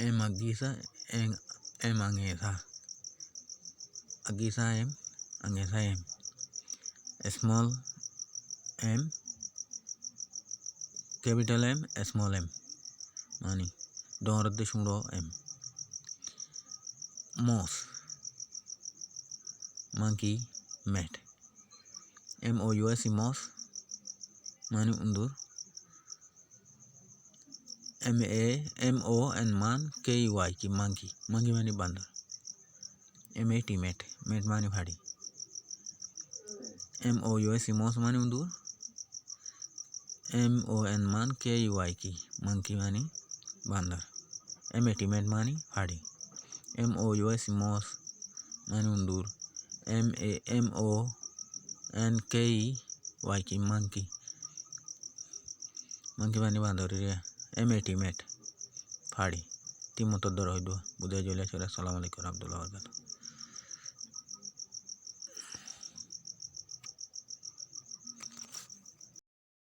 M agisa M angesa agisa M angesa M small m capital M small m মানে ডরতে শুঁড়ো M mouse monkey mat mouse mouse মানে undur mon man ky ki monkey monkey মানে বান্দর mat mat mat মানে ভারী mouse mouse মানে undur mon man ky ki monkey মানে বান্দর mat mat মানে ভারী mouse mouse মানে undur monky ki monkey monkey মানে বান্দর রে mat mat ভারী তিমতো দর হইদো বুঝাই চলে আসসালামু আলাইকুম রাহমাতুল্লাহি ওয়া বারাকাতুহু।